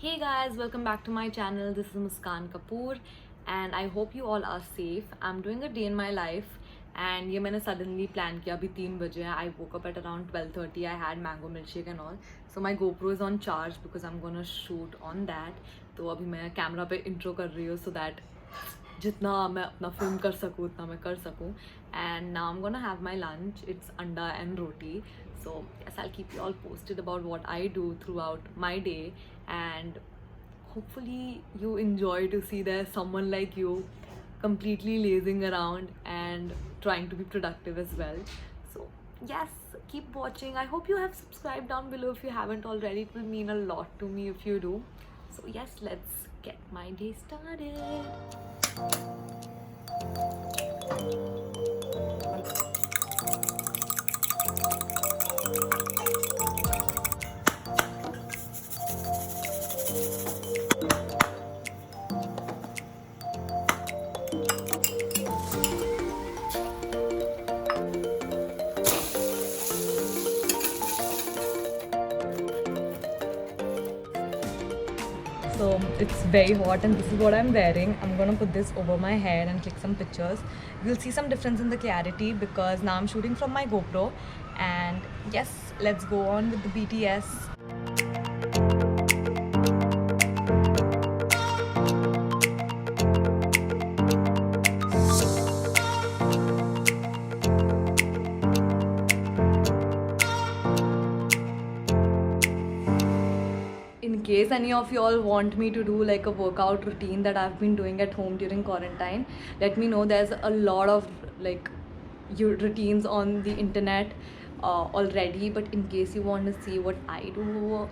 Hey guys, welcome back to my channel. This is Muskan Kapoor and I hope you all are safe. I'm doing a day in my life and ये मैंने suddenly plan किया अभी 3 बजे है. I woke up at around 12:30. I had mango milkshake and all. So my GoPro is on charge because I'm gonna shoot on that. तो अभी मैं camera पे intro कर रही हूँ so that जितना मैं अपना फिल्म कर सकूँ उतना मैं कर सकूँ. And now I'm gonna have my lunch. It's anda and roti. So yes, I'll keep you all posted about what I do throughout my day, and hopefully you enjoy to see there's someone like you completely lazing around and trying to be productive as well. So yes, keep watching. I hope you have subscribed down below if you haven't already. It will mean a lot to me if you do. So yes, let's get my day started. So it's very hot and this is what I'm wearing. I'm gonna put this over my hair and click some pictures. You'll see some difference in the clarity because now I'm shooting from my GoPro. And yes, let's go on with the BTS. In case any of you all want me to do like a workout routine that I've been doing at home during quarantine, let me know. There's a lot of like routines on the internet already, but in case you want to see what I do,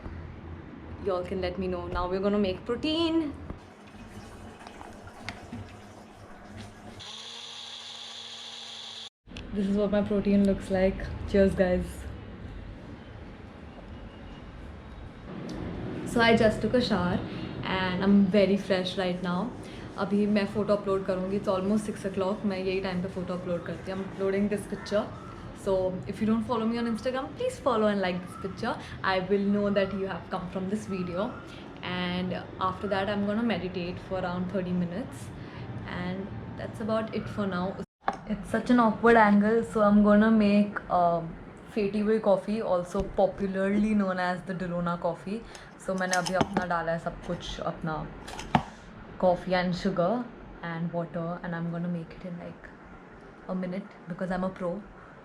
y'all can let me know. Now we're gonna make protein. This is what my protein looks like. Cheers guys. So I just took a shower and I'm very fresh right now. अभी मैं photo upload करूँगी. It's almost 6 o'clock. मैं यही time पे photo upload करती हूँ. I'm uploading this picture. So if you don't follow me on Instagram, please follow and like this picture. I will know that you have come from this video. And after that, I'm gonna meditate for around 30 minutes. And that's about it for now. It's such an awkward angle, so I'm gonna make Fatty Way coffee, also popularly known as the Delona coffee. So मैंने अभी अपना डाला है सब कुछ अपना coffee and sugar and water, and I'm gonna make it in like a minute because I'm a pro,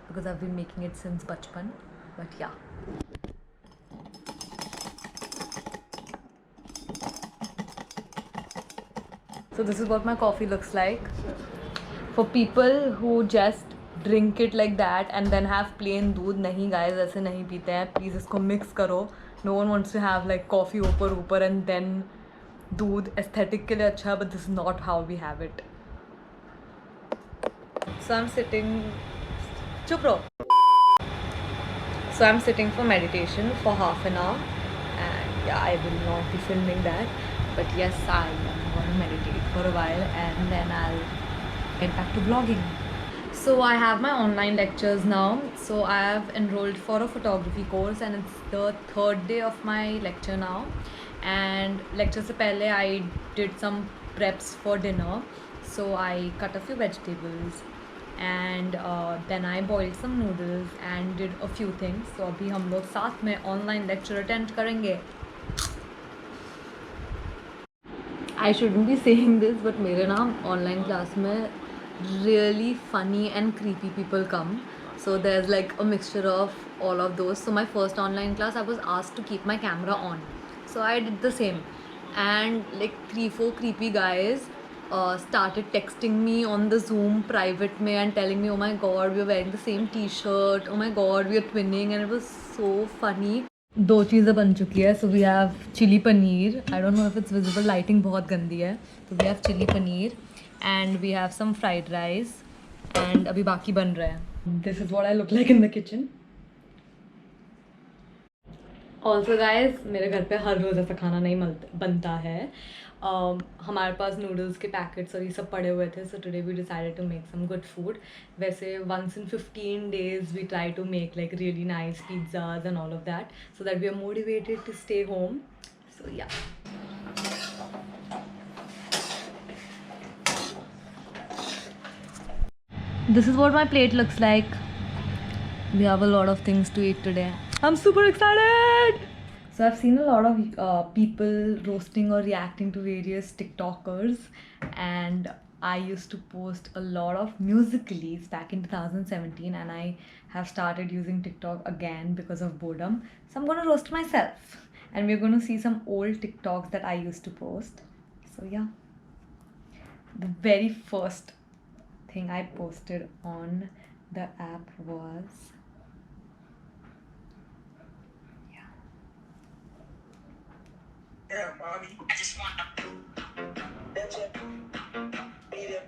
because I've been making it since bachpan. But yeah. So this is what my coffee looks like. For people who just drink it like that and then have plain दूध, नहीं guys, ऐसे नहीं पीते हैं. Please इसको mix करो. No one wants to have like coffee ऊपर and then दूध. Aesthetic के लिए अच्छा, but this is not how we have it. So I'm sitting. चुप रहो. So I'm sitting for meditation for half an hour, and yeah, I will not be filming that, but yes, I'm going to meditate for a while and then I'll get back to vlogging. So I have my online lectures now. So I have enrolled for a photography course and it's the 3rd day of my lecture now. And lecture se pehle I did some preps for dinner. So I cut a few vegetables and then I boiled some noodles and did a few things. So अभी हम लोग साथ में online lecture attend करेंगे. I shouldn't be saying this, but मेरे ना online class में really funny and creepy people come. So there's like a mixture of all of those. So my first online class, I was asked to keep my camera on. So I did the same. And like 3-4 creepy guys started texting me on the Zoom private में and telling me, oh my god, we are wearing the same t-shirt. Oh my god, we are twinning. And it was so funny. दो चीज़ें बन चुकी है. So we have chili paneer. I don't know if it's visible. Lighting बहुत गंदी है. So we have chili paneer and we have some fried rice and अभी बाकी बन रहा है. This is what I look like in the kitchen. Also guys, मेरे घर पे हर रोज़ ऐसा खाना नहीं बनता है. हमारे पास नूडल्स के पैकेट्स और ये सब पड़े हुए थे. So today we decided to make some good food. वैसे once in 15 days we try to make like really nice pizzas and all of that so that we are motivated to stay home. So yeah. This is what my plate looks like. We have a lot of things to eat today. I'm super excited! So I've seen a lot of people roasting or reacting to various TikTokers, and I used to post a lot of musicallys back in 2017, and I have started using TikTok again because of boredom. So I'm gonna roast myself, and we're gonna see some old TikToks that I used to post. So yeah, the very first thing I posted on the app was Yeah, mommy. I just want to. That's it. Be there.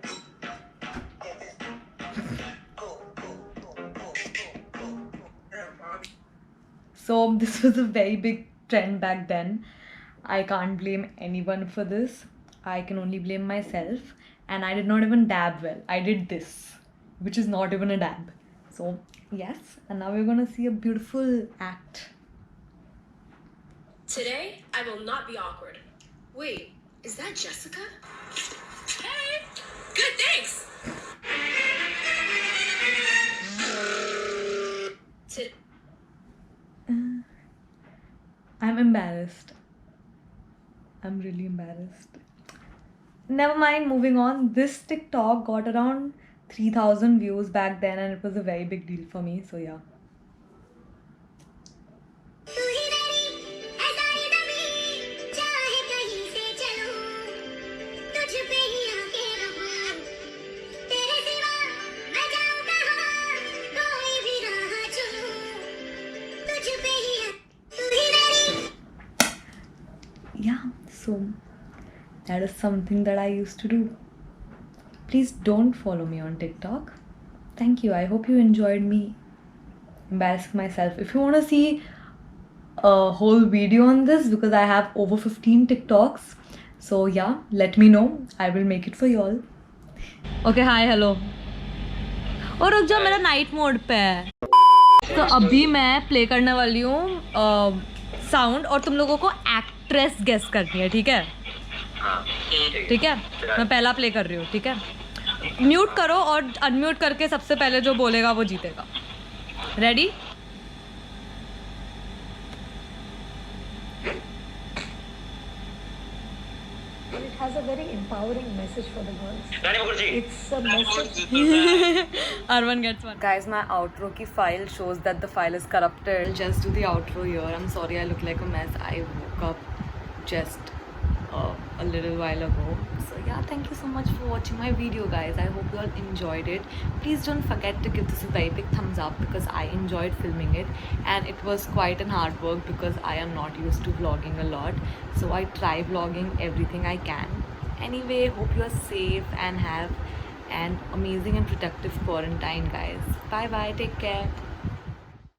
Yeah, mommy. so this was a very big trend back then. I can't blame anyone for this. I can only blame myself. And I did not even dab well. I did this, which is not even a dab. So yes, and now we're gonna see a beautiful act. Today, I will not be awkward. Wait, is that Jessica? Hey! Good, thanks! I'm embarrassed. I'm really embarrassed. Never mind, moving on. This TikTok got around 3,000 views back then, and it was a very big deal for me. So yeah. Yeah, so that is something that I used to do. Please don't follow me on TikTok. Thank you. I hope you enjoyed me embarrassing myself. If you want to see a whole video on this, because I have over 15 TikToks, so yeah, let me know. I will make it for you all. Okay, hi, hello. और रुक जाओ, मेरा night mode पे है. तो अभी मैं play करने वाली हूँ साउंड, और तुम लोगों को एक्ट्रेस गेस करनी है, ठीक है? ठीक है, मैं पहला प्ले कर रही हूँ, ठीक है? म्यूट करो और अनम्यूट करके सबसे पहले जो बोलेगा वो जीतेगा. Ready? It has a very empowering message for the girls. Rani Mukherjee. It's a message. Arvan gets one. Guys, my outro ki file shows that the file is corrupted. I'll just do the outro here. I'm sorry I look like a mess. I woke up just a little while ago. So yeah, thank you so much for watching my video, guys. I hope you all enjoyed it. Please don't forget to give this a very big thumbs up, because I enjoyed filming it, and it was quite an hard work because I am not used to vlogging a lot. So I try vlogging everything I can. Anyway, hope you are safe and have an amazing and productive quarantine, guys. Bye bye, take care.